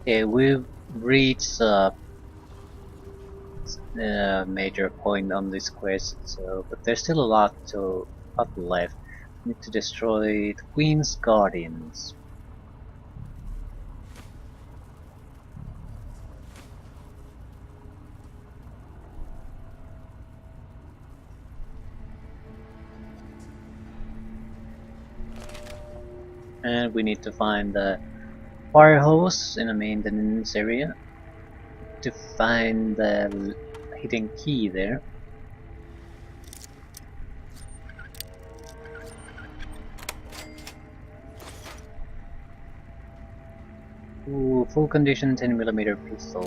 Okay, we've reached a major point on this quest, so but there's still a lot left. We need to destroy the Queen's Guardians. And we need to find the fire hose in a maintenance area to find the hidden key there. Ooh, full condition 10mm pistol.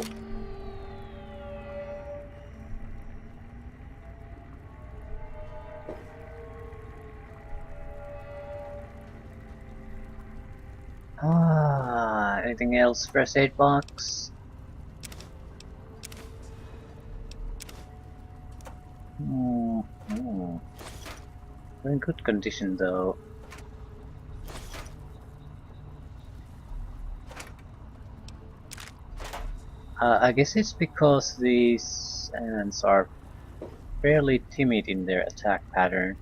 Anything else? First aid box? Hmm. We're in good condition though. I guess it's because these ants are fairly timid in their attack pattern.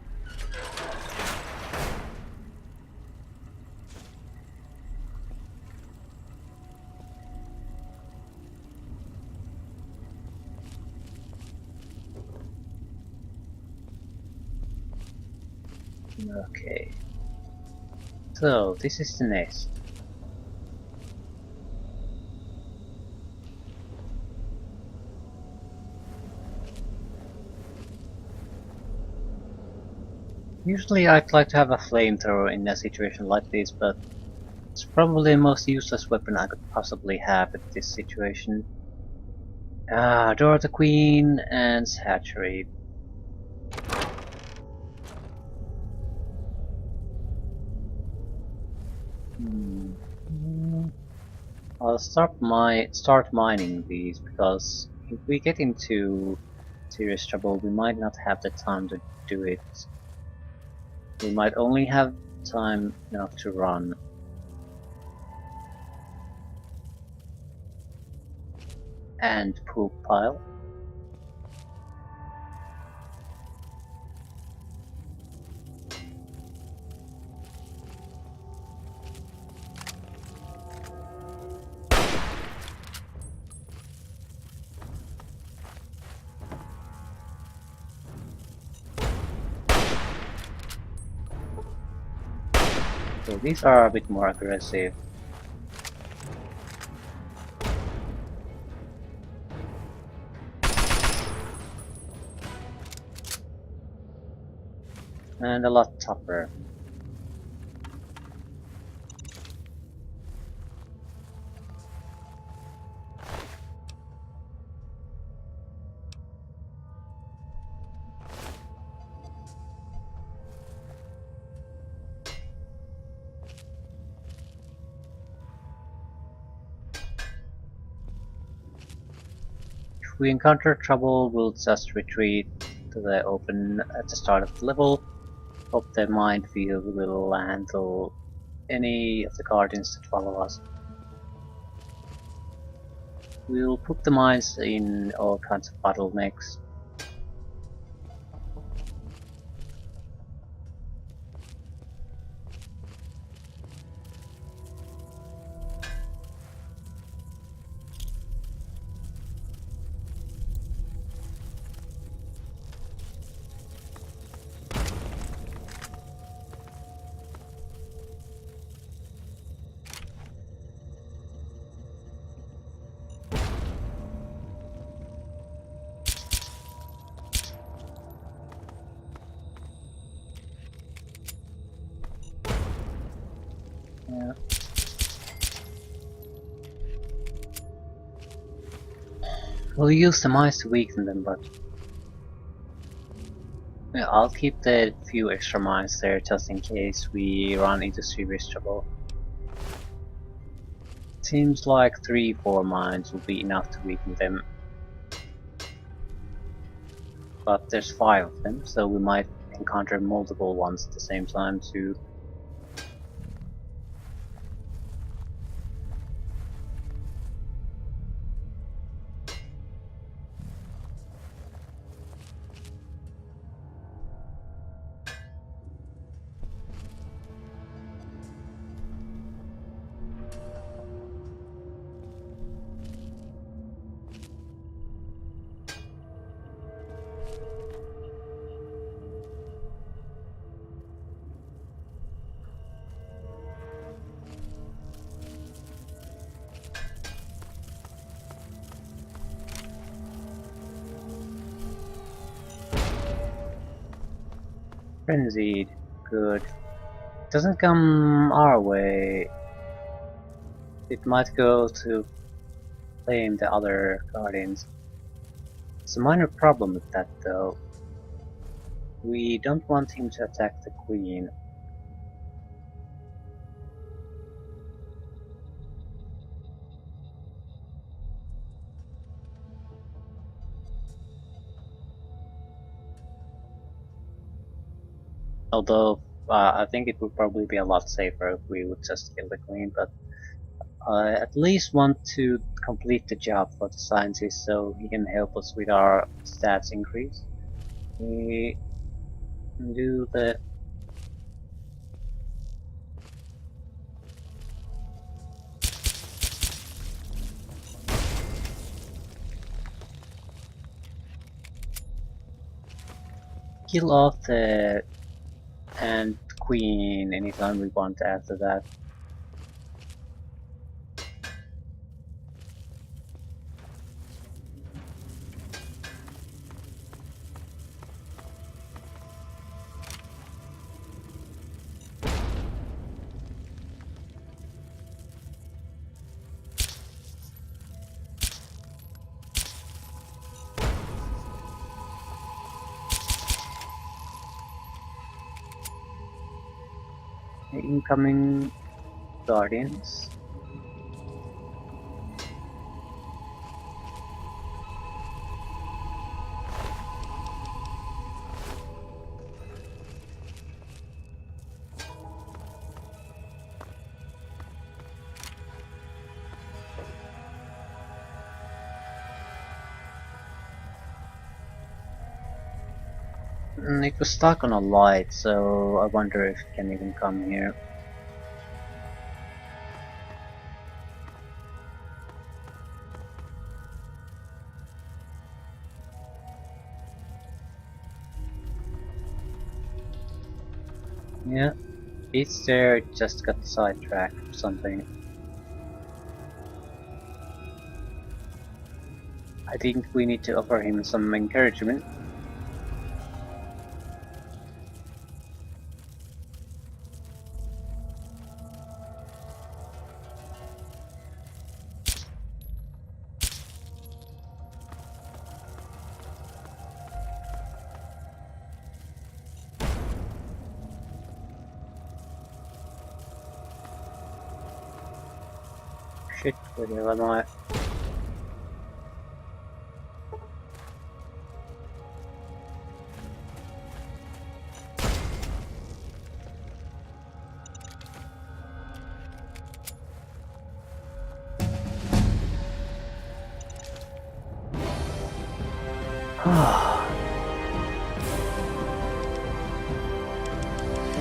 Okay. So, this is the nest. Usually I'd like to have a flamethrower in a situation like this, but it's probably the most useless weapon I could possibly have at this situation. Door of the Queen and Saturate. Hmm. I'll start mining these because if we get into serious trouble, we might not have the time to do it. We might only have time enough to run. And poop pile. So these are a bit more aggressive. And a lot tougher. If we encounter trouble, we'll just retreat to the open at the start of the level. Hope the minefield will handle any of the guardians that follow us. We'll put the mines in all kinds of bottlenecks. Yeah. We'll use the mines to weaken them, but yeah, I'll keep the few extra mines there just in case we run into serious trouble. Seems like 3-4 mines will be enough to weaken them. But there's 5 of them, so we might encounter multiple ones at the same time too. Frenzied. Good. Doesn't come our way. It might go to claim the other guardians. It's a minor problem with that though. We don't want him to attack the queen. Although I think it would probably be a lot safer if we would just kill the queen, but I at least want to complete the job for the scientist so he can help us with our stats increase. We do the kill off the and queen anytime we want after that. The incoming guardians. It was stuck on a light, so I wonder if it can even come here. Yeah, it's there, it just got sidetracked or something. I think we need to offer him some encouragement. Shit, where the hell am I?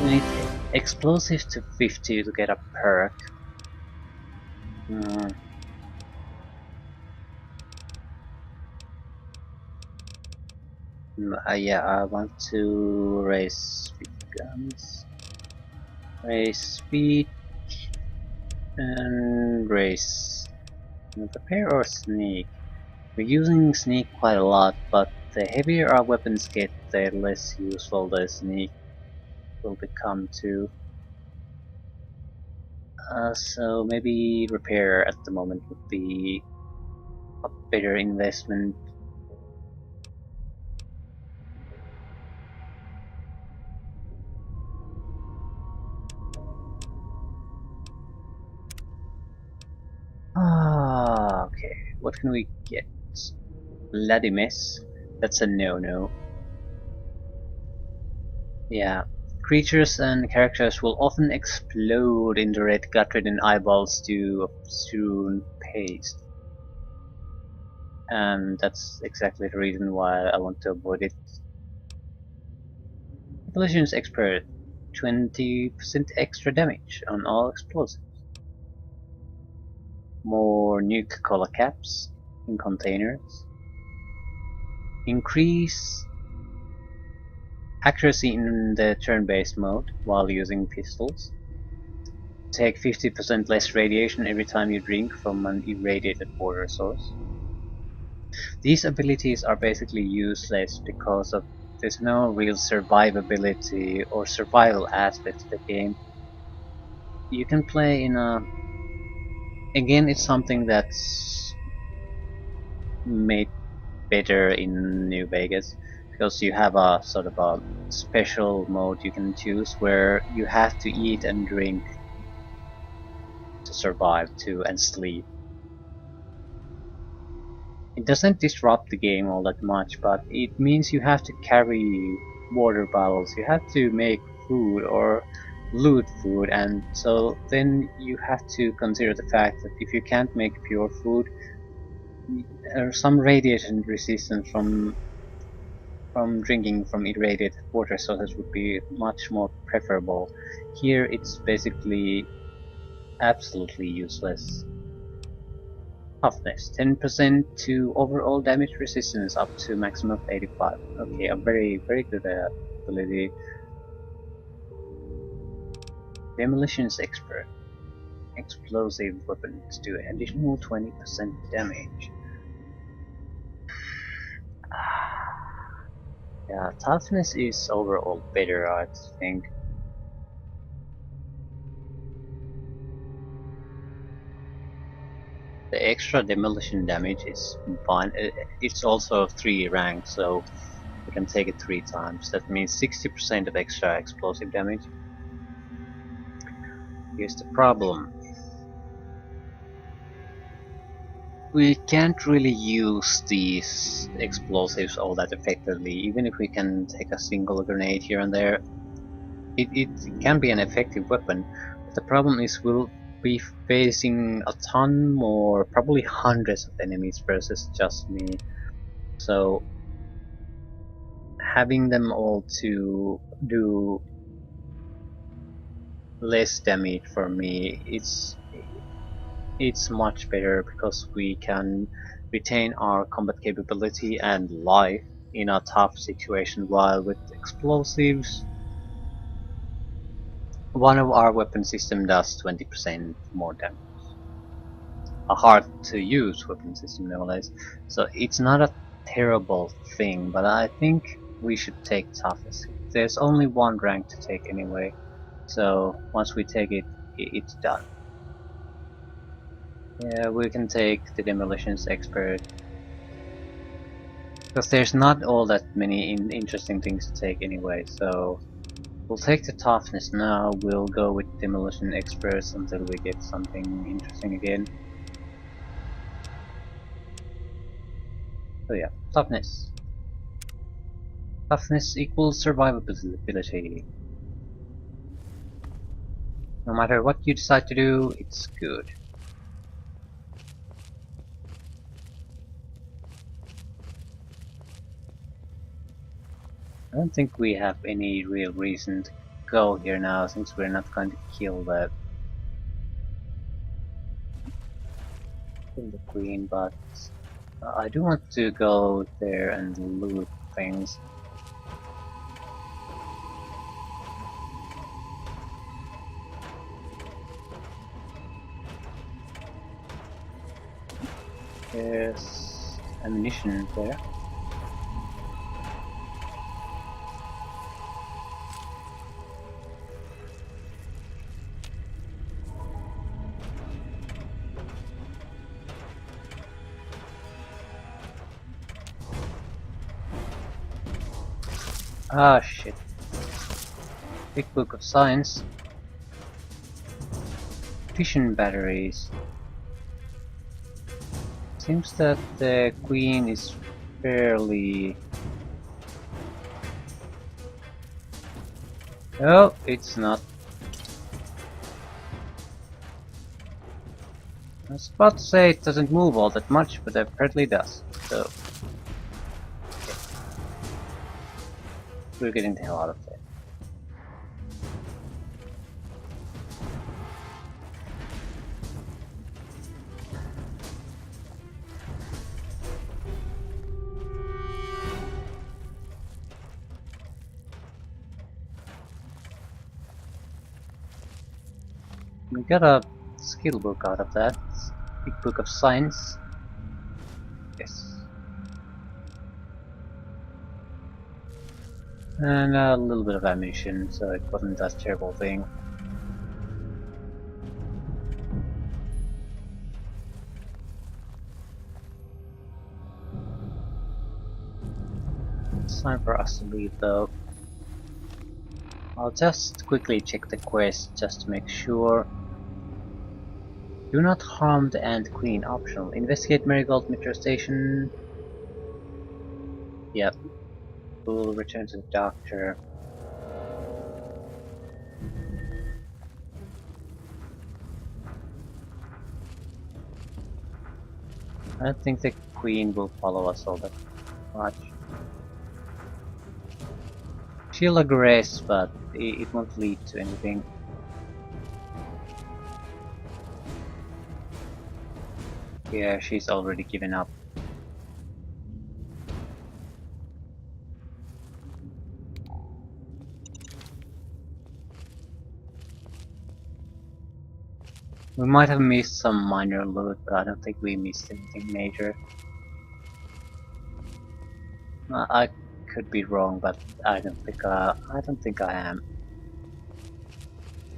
We need explosive to 50 to get a perk. Hmm. Yeah, I want to raise speed guns. Raise speed and raise prepare or sneak. We're using sneak quite a lot, but the heavier our weapons get, the less useful the sneak will become too. So maybe repair at the moment would be a better investment. Okay. What can we get? Bloody mess. That's a no-no. Yeah. Creatures and characters will often explode into red gut-ridden eyeballs due of strewn paste. And that's exactly the reason why I want to avoid it. Collisions expert. 20% extra damage on all explosives. More nuke collar caps in containers. Increase accuracy in the turn-based mode while using pistols. Take 50% less radiation every time you drink from an irradiated water source. These abilities are basically useless because of There's no real survivability or survival aspect to the game. You can play in a... Again, it's something that's made better in New Vegas because you have a sort of a special mode you can choose where you have to eat and drink to survive too and sleep. It doesn't disrupt the game all that much, but it means you have to carry water bottles, you have to make food or loot food, and so then you have to consider the fact that if you can't make pure food, some radiation resistance from drinking from irradiated water sources would be much more preferable. Here it's basically absolutely useless. Toughness 10% to overall damage resistance up to maximum of 85. Okay, a very good ability. Demolitions expert. Explosive weapons do additional 20% damage. Yeah, toughness is overall better, I think. The extra demolition damage is fine. It's also 3 rank, so you can take it 3 times. That means 60% of extra explosive damage. Here's the problem. We can't really use these explosives all that effectively, even if we can take a single grenade here and there. It can be an effective weapon, but the problem is we'll be facing a ton more, probably hundreds of enemies versus just me. So having them all to do less damage for me, it's much better because we can retain our combat capability and life in a tough situation, while with explosives one of our weapon system does 20% more damage. A hard to use weapon system nowadays, so it's not a terrible thing, but I think we should take toughness. There's only one rank to take anyway, so once we take it, it's done. Yeah, we can take the demolitions expert because there's not all that many interesting things to take anyway, so we'll take the toughness now. We'll go with demolition experts until we get something interesting again. So yeah, toughness. Toughness equals survivability. No matter what you decide to do, it's good. I don't think we have any real reason to go here now, since we're not going to kill the queen, but I do want to go there and loot things. There's ammunition there. Ah shit. Big book of science. Fission batteries. Seems that the queen is fairly... Oh, it's not. I was about to say it doesn't move all that much, but it apparently does. So... okay. We're getting the hell out of there. We got a skill book out of that. Big book of science. Yes. And a little bit of ammunition, so it wasn't a terrible thing. It's time for us to leave though. I'll just quickly check the quest just to make sure. Do not harm the Ant Queen, optional. Investigate Marigold Metro Station. Yep. We'll return to the doctor. I don't think the Queen will follow us all that much. She'll aggress, but it won't lead to anything. Yeah, she's already given up. We might have missed some minor loot, but I don't think we missed anything major. I could be wrong, but I don't think I am.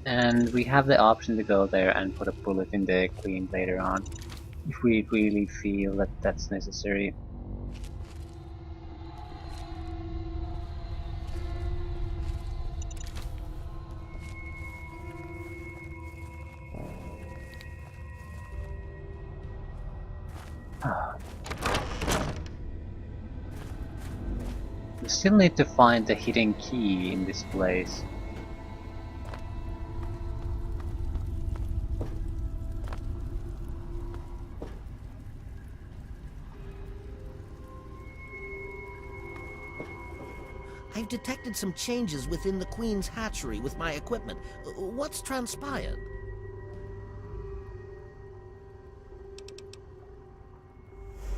And we have the option to go there and put a bullet in the Queen later on, if we really feel that that's necessary. We still need to find the hidden key in this place. I've detected some changes within the Queen's hatchery with my equipment. What's transpired?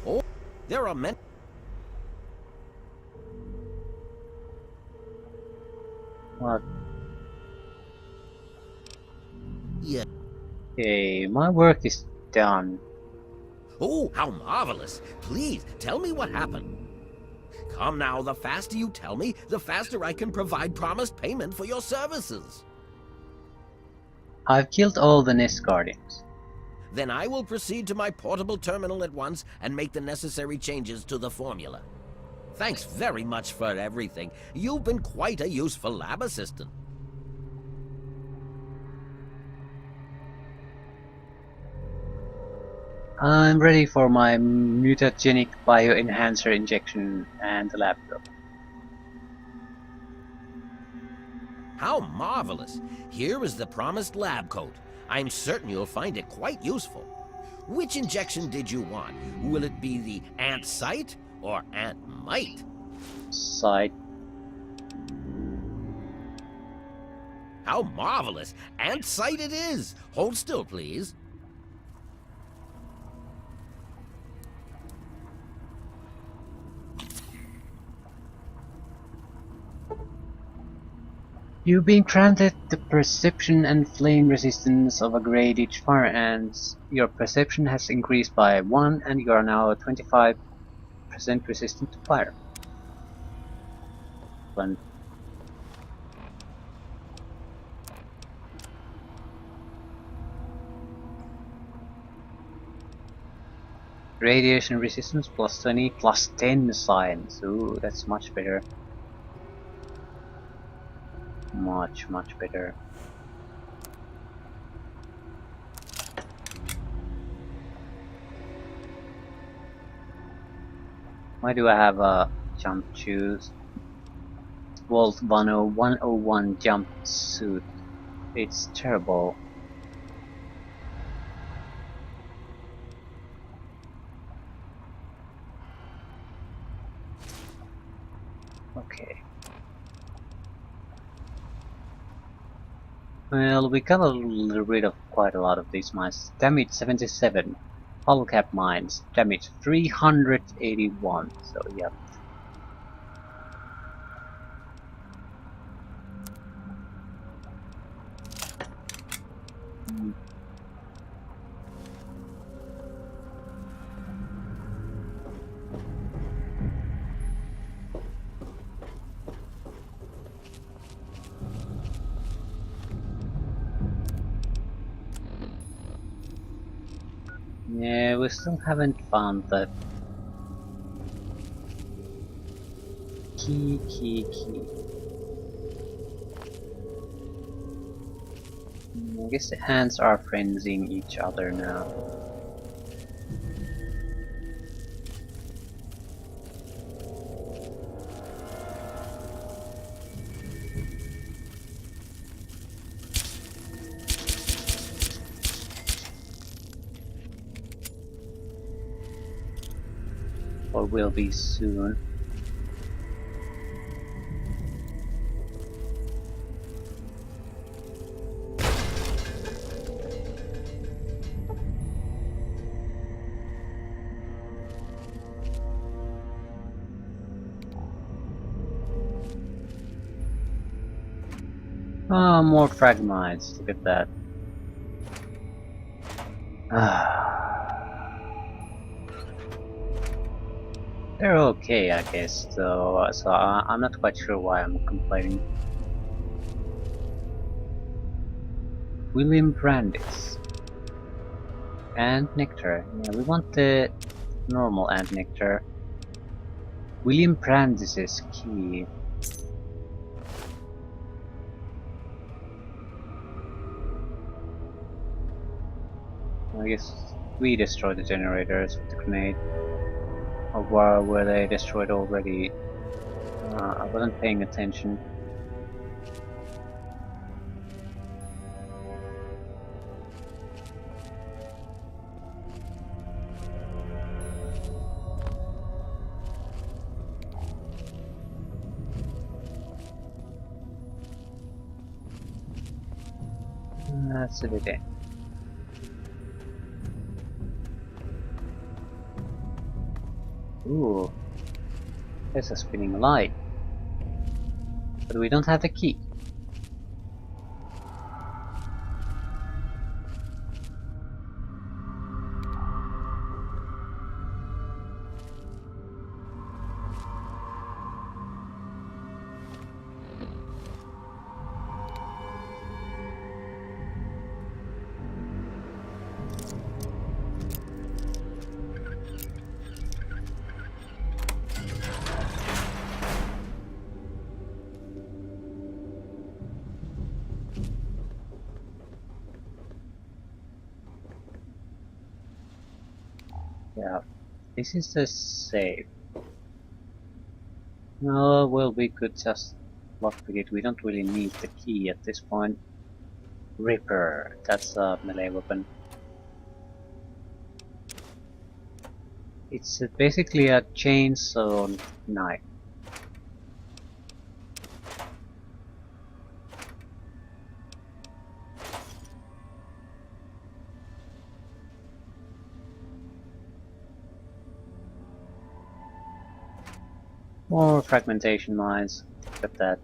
Oh, there are many... What? Yeah. Okay, my work is done. Oh, how marvelous! Please, tell me what happened. Come now, the faster you tell me, the faster I can provide promised payment for your services. I've killed all the Nest Guardians. Then I will proceed to my portable terminal at once and make the necessary changes to the formula. Thanks very much for everything. You've been quite a useful lab assistant. I'm ready for my mutagenic bioenhancer injection and the lab coat. How marvelous! Here is the promised lab coat. I'm certain you'll find it quite useful. Which injection did you want? Will it be the ant sight or ant might? Sight. How marvelous! Ant sight it is! Hold still, please. You've been granted the perception and flame resistance of a grade each fire ants. Your perception has increased by 1 and you are now 25% resistant to fire. Fun. Radiation resistance plus 20 plus 10 science. Ooh, that's much better. Much better. Why do I have a jump shoes? Volt 101 jump suit. It's terrible. Okay. Well, we got rid of quite a lot of these mines. Damage 77. Hull cap mines. Damage 381. So, yeah. Yeah, we still haven't found the key. I guess the hands are frenzying each other now. Or will be soon. Ah, more fragmites. Look at that. They're okay, I guess, though, so I'm not quite sure why I'm complaining. William Brandis. And nectar. Yeah, we want the normal ant nectar. William Brandis's key. I guess we destroyed the generators with the grenade. Or were they destroyed already? I wasn't paying attention. That's a bit. Ooh, there's a spinning light. But we don't have the key. Yeah, this is the save. No, well, we could just lockpick it. We don't really need the key at this point. Ripper, that's a melee weapon. It's basically a chainsaw knife. More fragmentation mines. Look at that.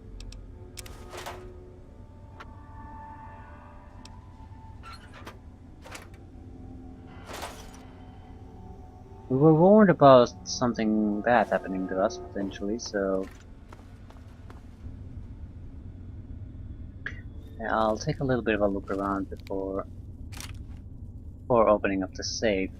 We were warned about something bad happening to us, potentially, so... Yeah, I'll take a little bit of a look around before opening up the safe.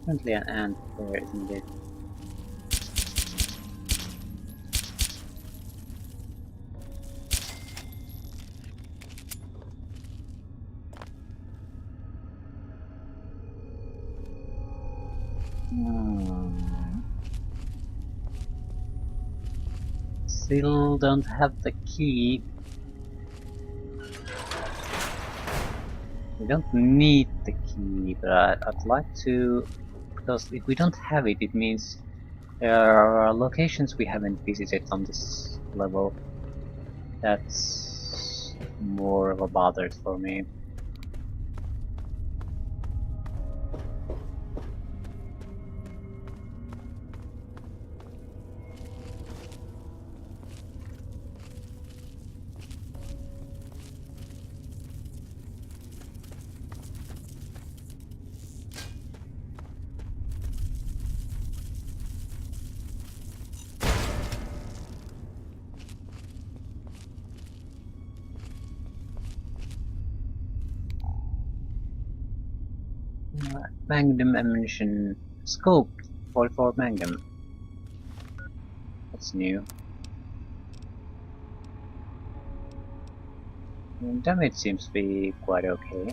Definitely an ant there, isn't it? Hmm. Still don't have the key. We don't need the key, but I'd like to, because if we don't have it, it means there are locations we haven't visited on this level. That's more of a bother for me. Magnum ammunition scope 44 Magnum. That's new. Damage seems to be quite okay.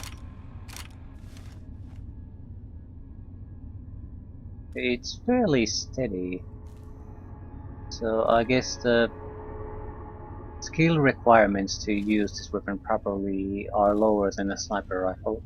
It's fairly steady. So I guess the skill requirements to use this weapon properly are lower than a sniper rifle.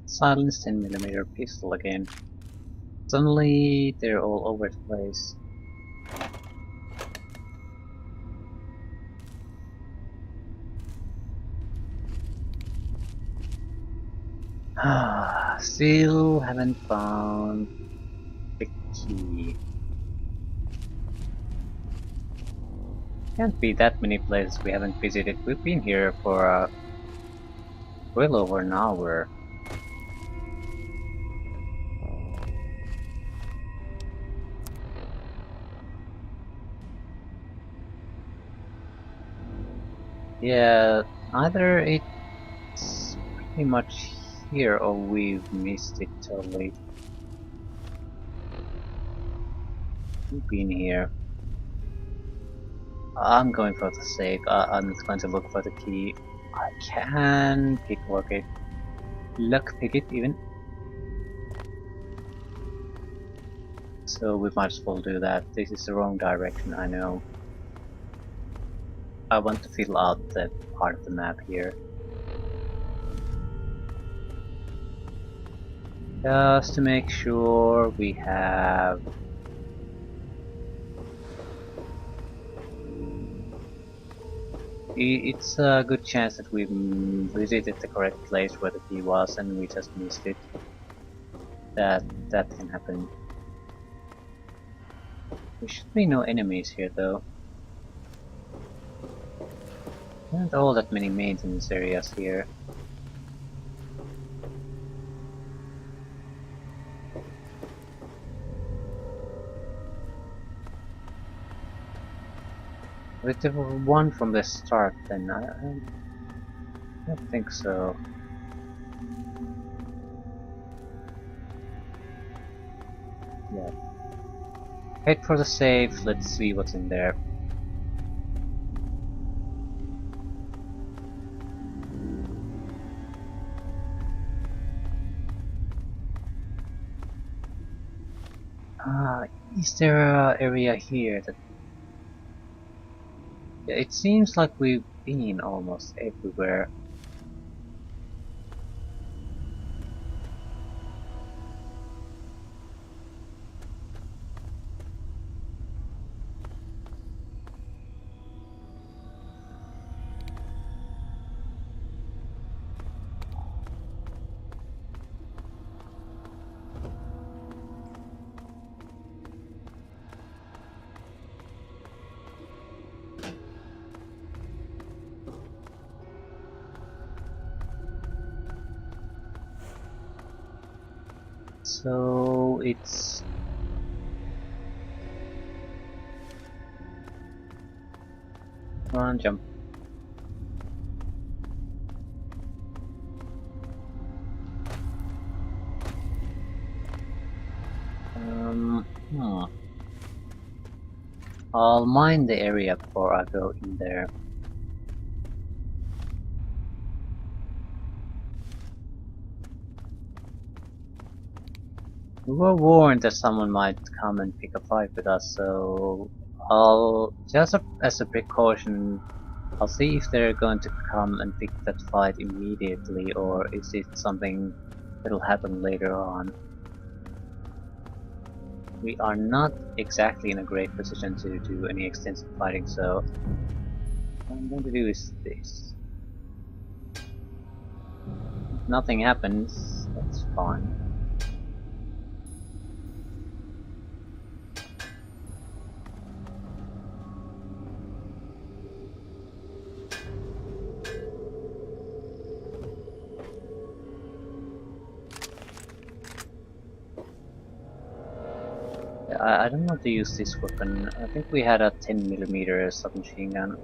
Silenced 10mm pistol again. Suddenly they're all over the place. Still haven't found the key. Can't be that many places we haven't visited. We've been here for well over an hour. Yeah, either it's pretty much here or we've missed it totally. We've been here. I'm going for the safe. I'm not going to look for the key. I can picklock it. Lockpick it even. So we might as well do that. This is the wrong direction, I know. I want to fill out the part of the map here. Just to make sure we have... It's a good chance that we visited the correct place where the key was and we just missed it. That can happen. There should be no enemies here though. There aren't all that many maintenance areas here. But there was one from the start then, I don't think so. Yeah. Head for the safe, let's see what's in there. Is there an area here that... Yeah, it seems like we've been almost everywhere. So it's... Come on, jump. Hmm. I'll mine the area before I go in there. We were warned that someone might come and pick a fight with us, so I'll just as a precaution, I'll see if they're going to come and pick that fight immediately, or is it something that'll happen later on. We are not exactly in a great position to do any extensive fighting, so what I'm going to do is this. If nothing happens, that's fine. I don't want to use this weapon. I think we had a 10mm submachine gun.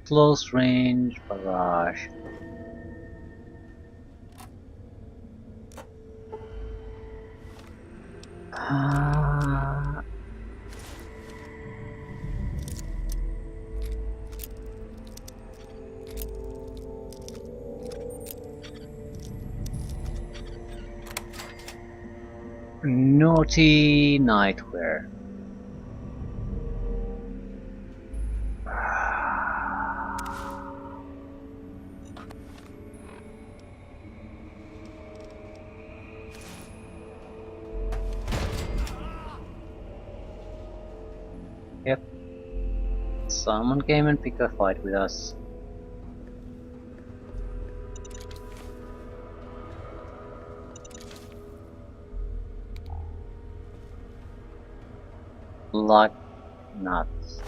Close range barrage. Ah, naughty nightwear. Yep, someone came and picked a fight with us. Like nuts.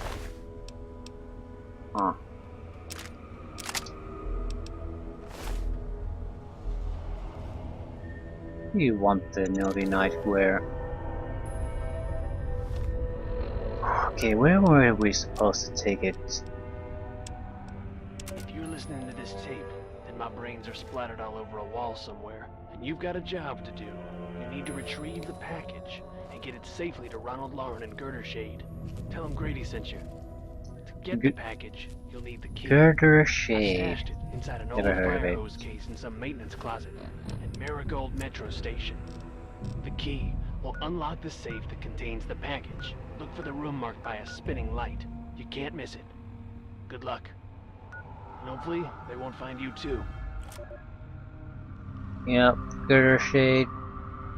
Huh. You want the naughty nightwear. Okay, where were we supposed to take it? If you're listening to this tape, then my brains are splattered all over a wall somewhere, and you've got a job to do. You need to retrieve the package and get it safely to Ronald Lauren and Girder Shade. Tell him Grady sent you. To get the package, you'll need the key. Girder I Shade. stashed it inside an Never old heard of fire it. hose case in some maintenance closet at Marigold Metro Station. The key will unlock the safe that contains the package. Look for the room marked by a spinning light. You can't miss it. Good luck. And hopefully, they won't find you too. Yep, Girder Shade.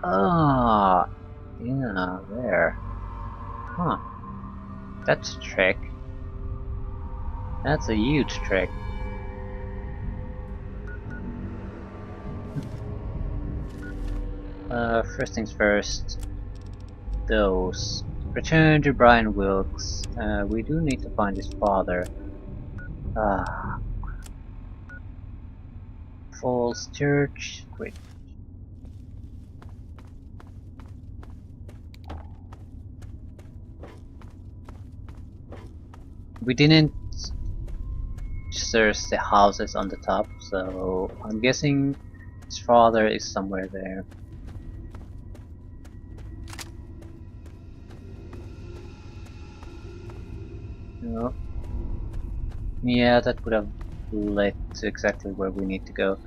Ah, yeah, there. Huh. That's a trick. That's a huge trick. First things first. Those. Return to Brian Wilkes. We do need to find his father. Ah. Falls Church. Great. We didn't search the houses on the top, so I'm guessing his father is somewhere there. No. Yeah, that would have led to exactly where we need to go.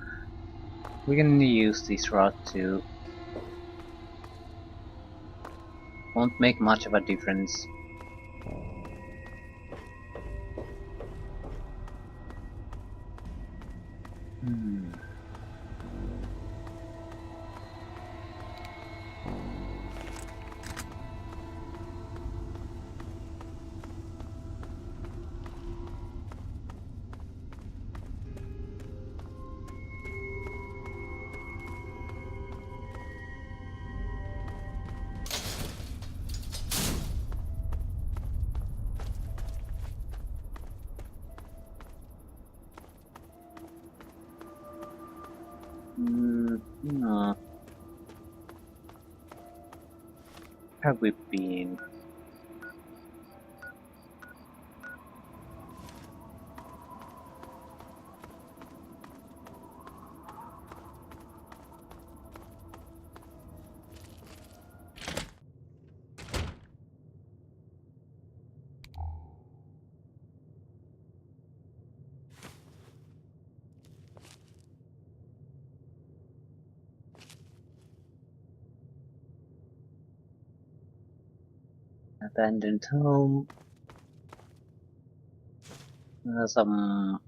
We can use this route too. Won't make much of a difference. Hmm. No. Have we been? Abandoned home. Some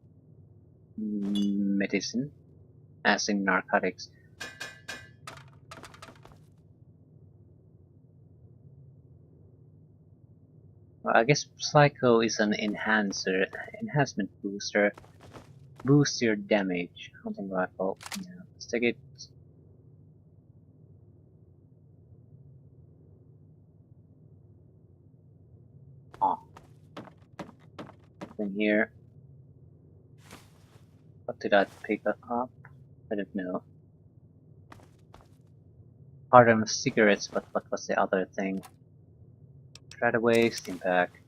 medicine, as in narcotics. Well, I guess Psycho is an enhancement booster. Boost your damage. Hunting rifle. Yeah, let's take it. Oh, in here. What did I pick up? I don't know. Pardon cigarettes, but what was the other thing? Right away, steam pack.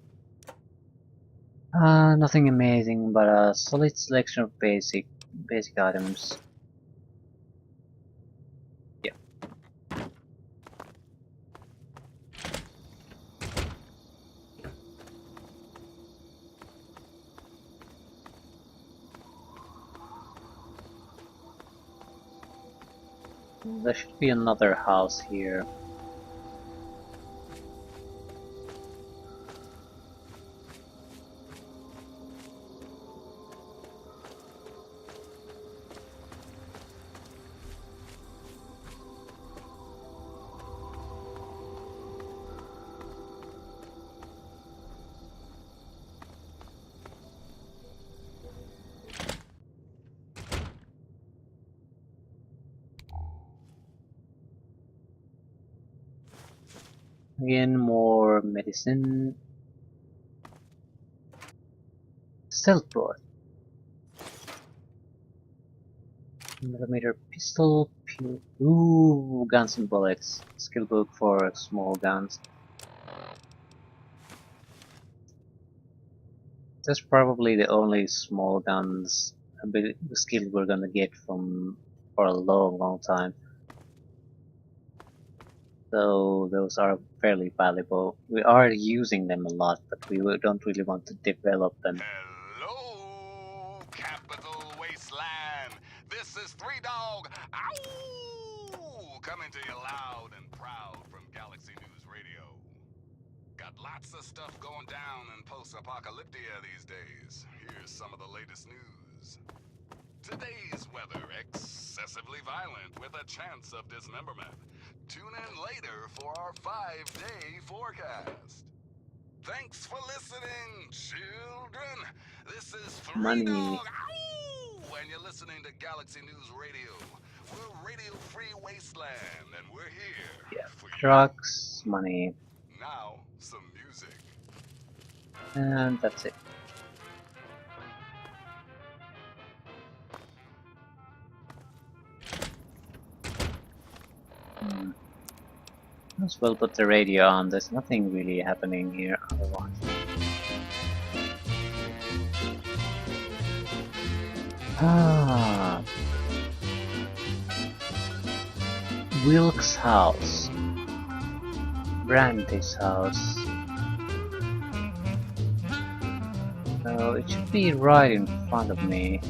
Nothing amazing, but a solid selection of basic items. Yeah. There should be another house here. Again, more medicine. Stealth board. Millimeter pistol. Ooh, guns and bullets. Skill book for small guns. That's probably the only small guns skill we're gonna get from for a long time. So those are fairly valuable. We are using them a lot, but we don't really want to develop them. Hello, Capital Wasteland. This is Three Dog. Ow! Coming to you loud and proud from Galaxy News Radio. Got lots of stuff going down in post-apocalyptia these days. Here's some of the latest news. Today's weather excessively violent with a chance of dismemberment. Tune in later for our 5-day forecast. Thanks for listening, children. This is Money. Three Dog. Ow! And you're listening to Galaxy News Radio. We're Radio Free Wasteland, and we're here Yeah, for trucks, money, you. Now, some music. and that's it. As well put the radio on, there's nothing really happening here otherwise. Ah, Wilk's house. Brandy's house. So it should be right in front of me.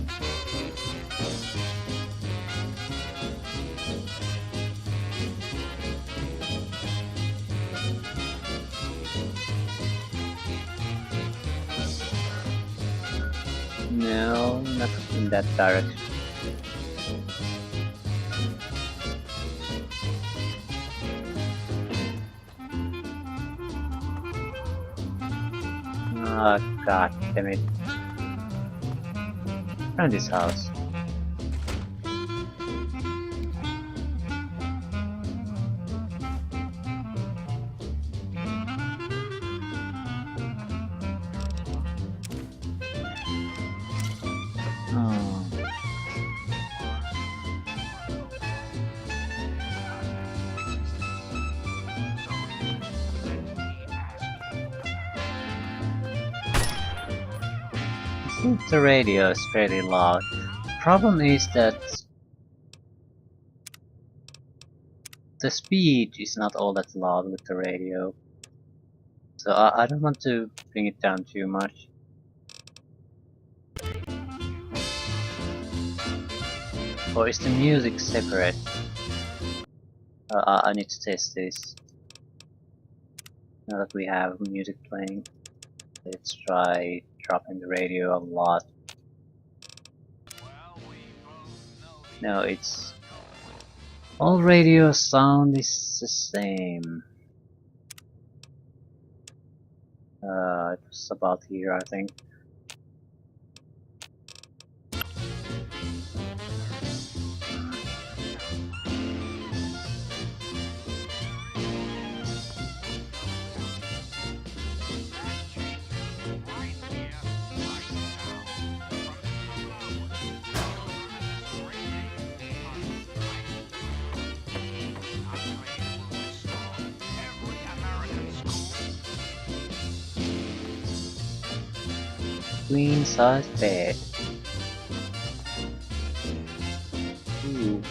No, not in that direction. Ah, god damn it. Around this house. I think the radio is fairly loud. Problem is that the speed is not all that loud with the radio. So I don't want to bring it down too much. Or is the music separate? I need to test this. Now that we have music playing, let's try dropping the radio a lot. No, it's all radio sound is the same. It was about here, I think. Queen size bed. Ooh.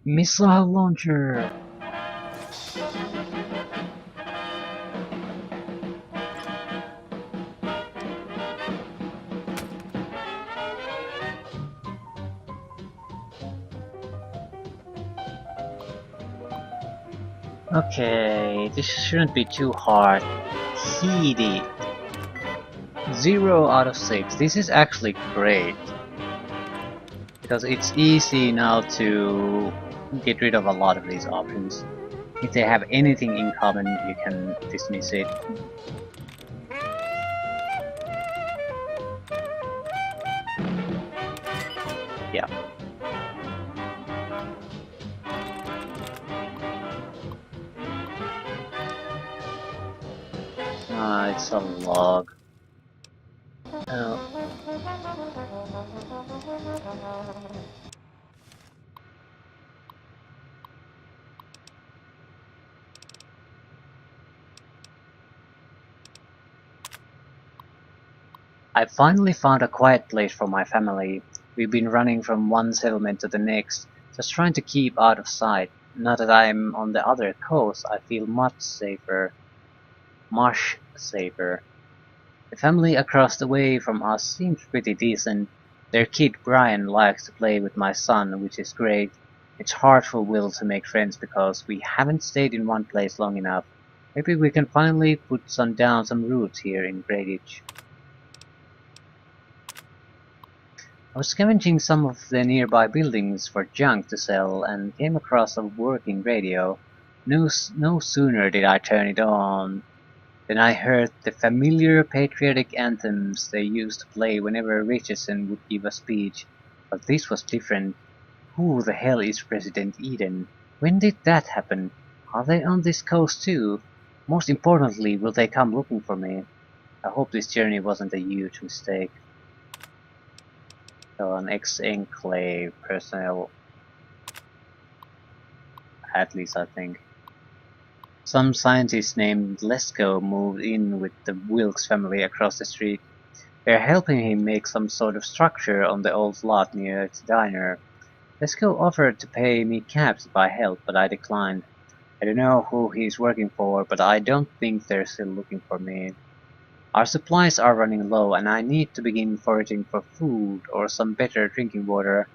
Missile launcher! Okay, this shouldn't be too hard. Heated. 0 out of 6. This is actually great. Because it's easy now to get rid of a lot of these options. If they have anything in common, you can dismiss it. Yeah. It's a log. Oh. I finally found a quiet place for my family. We've been running from one settlement to the next, just trying to keep out of sight. Now that I'm on the other coast, I feel much safer. Much safer. The family across the way from us seems pretty decent. Their kid Brian likes to play with my son, which is great. It's hard for Will to make friends because we haven't stayed in one place long enough. Maybe we can finally put down some roots here in Graditch. I was scavenging some of the nearby buildings for junk to sell and came across a working radio. No sooner did I turn it on than I heard the familiar patriotic anthems they used to play whenever Richardson would give a speech. But this was different. Who the hell is President Eden? When did that happen? Are they on this coast too? Most importantly, will they come looking for me? I hope this journey wasn't a huge mistake. So an ex-enclave personnel, at least I think. Some scientist named Lesko moved in with the Wilkes family across the street. They're helping him make some sort of structure on the old lot near its diner. Lesko offered to pay me caps if I help, but I declined. I don't know who he's working for, but I don't think they're still looking for me. Our supplies are running low and I need to begin foraging for food or some better drinking water.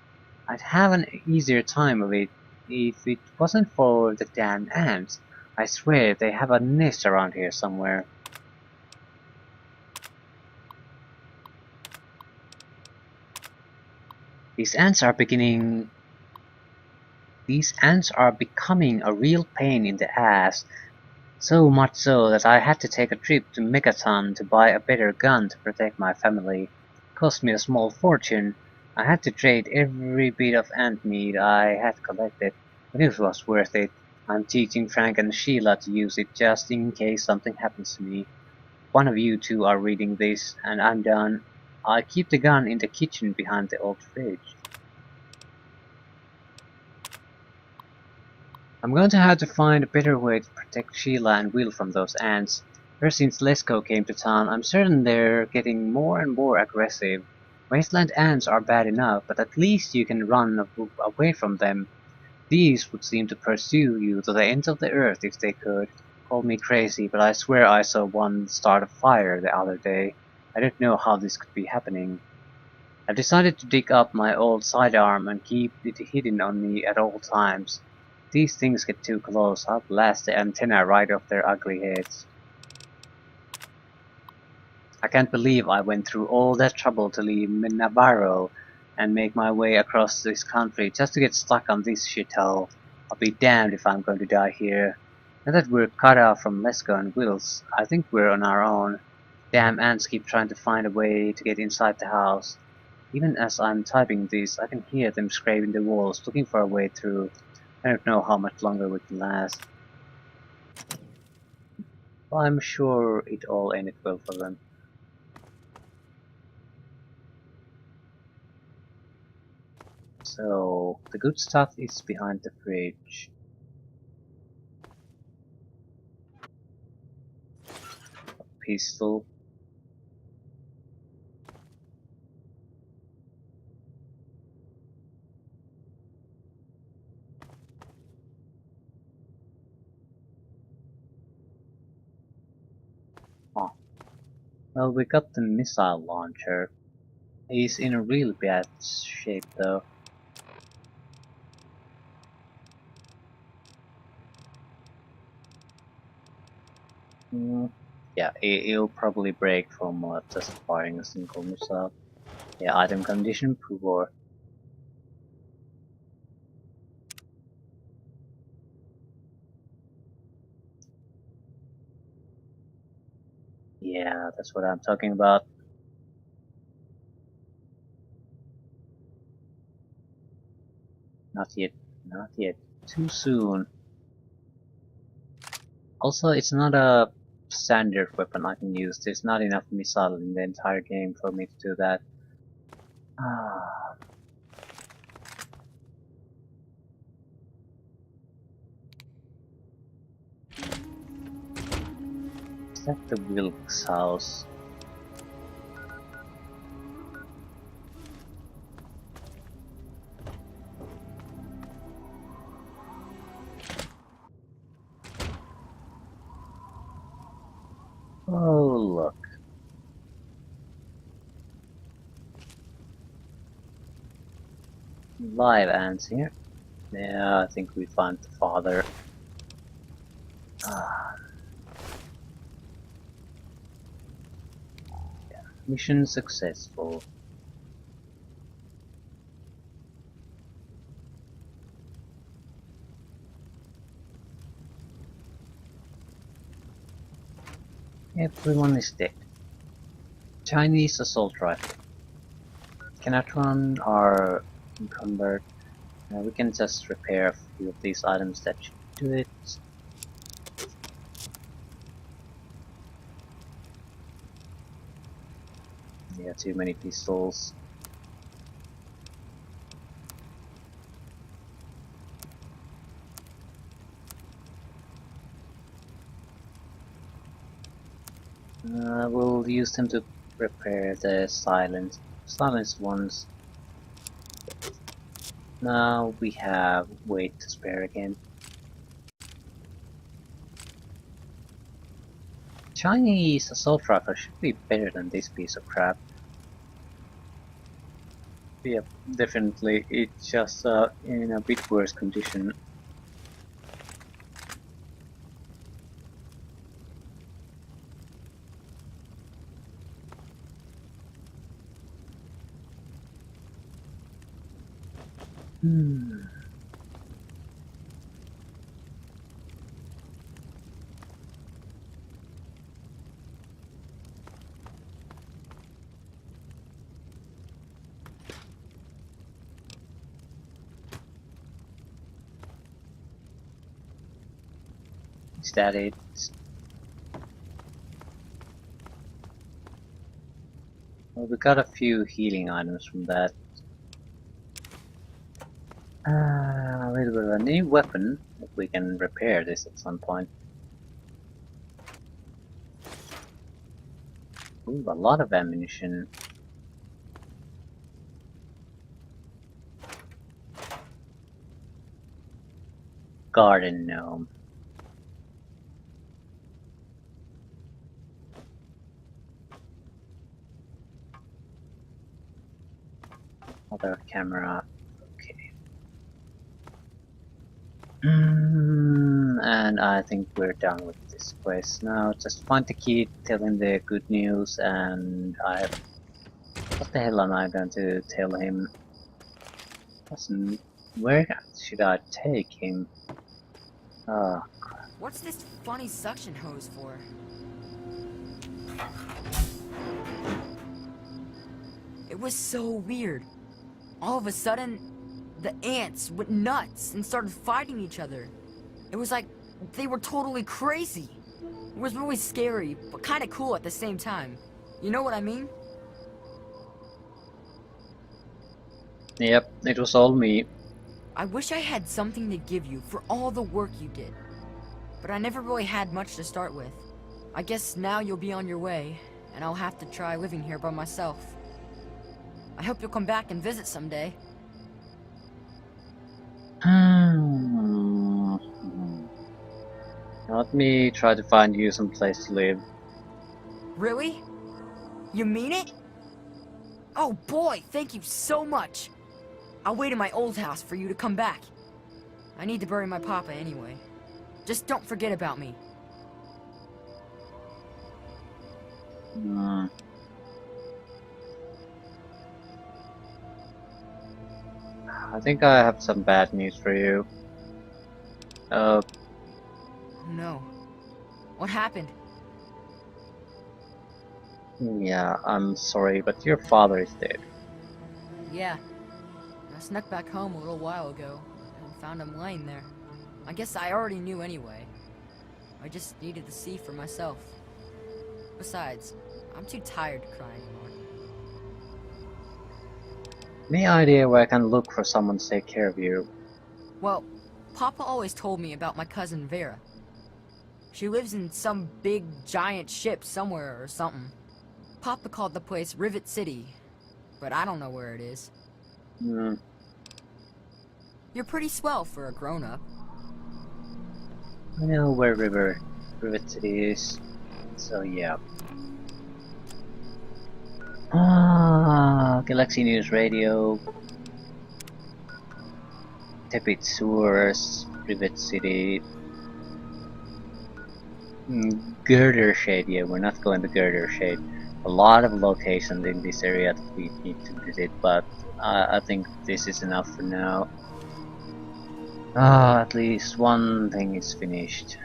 I'd have an easier time of it if it wasn't for the damn ants. I swear they have a nest around here somewhere. These ants are becoming a real pain in the ass. So much so that I had to take a trip to Megaton to buy a better gun to protect my family. Cost me a small fortune. I had to trade every bit of ant meat I had collected, but it was worth it. I'm teaching Frank and Sheila to use it just in case something happens to me. One of you two are reading this, and I'm done. I keep the gun in the kitchen behind the old fridge. I'm going to have to find a better way to protect Sheila and Will from those ants. Ever since Lesko came to town, I'm certain they're getting more and more aggressive. Wasteland ants are bad enough, but at least you can run away from them. These would seem to pursue you to the ends of the earth if they could. Call me crazy, but I swear I saw one start a fire the other day. I don't know how this could be happening. I've decided to dig up my old sidearm and keep it hidden on me at all times. these things get too close, I'll blast the antenna right off their ugly heads. I can't believe I went through all that trouble to leave Navarro and make my way across this country just to get stuck on this shithole. I'll be damned if I'm going to die here. Now that we're cut off from Lesko and Wills, I think we're on our own. Damn ants keep trying to find a way to get inside the house. Even as I'm typing this, I can hear them scraping the walls, looking for a way through. I don't know how much longer we can last. But I'm sure it all ended well for them. So, the good stuff is behind the fridge. A pistol. Oh, well, we got the missile launcher. He's in a real bad shape though. Mm, yeah, he'll probably break from just firing a single missile. Yeah, item condition poor. Yeah, that's what I'm talking about. Not yet, not yet. Too soon. Also, it's not a standard weapon I can use. There's not enough missile in the entire game for me to do that. Ah, is that the Wilkes house? Oh, look. Live ants here. Yeah, I think we found the father. Ah, mission successful. Everyone is dead. Chinese assault rifle. Cannot run or encumbered. We can just repair a few of these items that should do it. Yeah, too many pistols. We'll use them to repair the silenced ones. Now we have weight to spare again. Chinese assault rifle should be better than this piece of crap. Yep, definitely. It's just in a bit worse condition. Hmm. Is that it? Well, we got a few healing items from that. A little bit of a new weapon, if we can repair this at some point. Ooh, a lot of ammunition. Garden gnome. Other camera. Okay. And I think we're done with this quest now. Just find the key, tell him the good news, and what the hell am I going to tell him? Where should I take him? Ah, What's this funny suction hose for? It was so weird. All of a sudden, the ants went nuts and started fighting each other. It was like they were totally crazy. It was really scary, but kind of cool at the same time. You know what I mean? yep, it was all me. I wish I had something to give you for all the work you did. But I never really had much to start with. I guess now you'll be on your way, and I'll have to try living here by myself. I hope you'll come back and visit someday. Let me try to find you some place to live. Really? You mean it? Oh boy, thank you so much. I'll wait in my old house for you to come back. I need to bury my papa anyway. Just don't forget about me. Hmm. I think I have some bad news for you. No. What happened? Yeah, I'm sorry, but your father is dead. Yeah. I snuck back home a little while ago and found him laying there. I guess I already knew anyway. I just needed to see for myself. Besides, I'm too tired to cry anymore. Any idea where I can look for someone to take care of you? Well, Papa always told me about my cousin Vera. She lives in some big, giant ship somewhere or something. Papa called the place Rivet City, but I don't know where it is. Hmm. You're pretty swell for a grown-up. I know where Rivet City is. So yeah. Galaxy News Radio. Tepid Sewers, Rivet City. Girder Shade, yeah, we're not going to Girder Shade. A lot of locations in this area that we need to visit, but I think this is enough for now. At least one thing is finished.